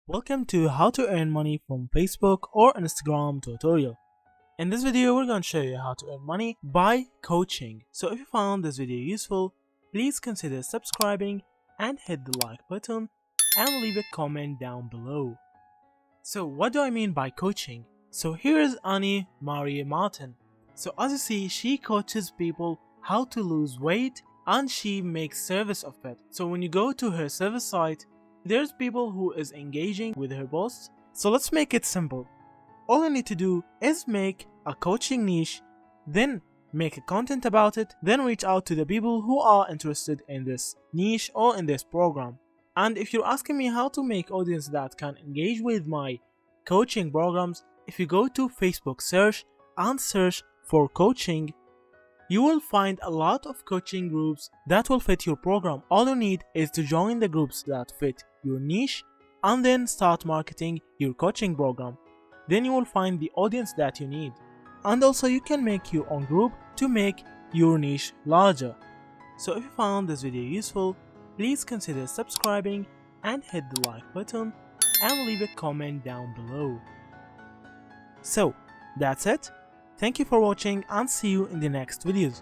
Welcome to how to earn money from Facebook or Instagram tutorial. In this video, we're going to show you how to earn money by coaching. So if you found this video useful, please consider subscribing and hit the like button and leave a comment down below. So what do I mean by coaching? So here is Annie Marie Martin. So as you see, she coaches people how to lose weight and she makes service of it. So when you go to her service site, there's people who is engaging with her posts. So let's make it simple. All you need to do is make a coaching niche, then make a content about it, then reach out to the people who are interested in this niche or in this program. And if you're asking me how to make audience that can engage with my coaching programs, if you go to Facebook search and search for coaching, you will find a lot of coaching groups that will fit your program. All you need is to join the groups that fit your niche and then start marketing your coaching program. Then you will find the audience that you need. And also you can make your own group to make your niche larger. So if you found this video useful, please consider subscribing and hit the like button and leave a comment down below. So that's it. Thank you for watching and see you in the next videos.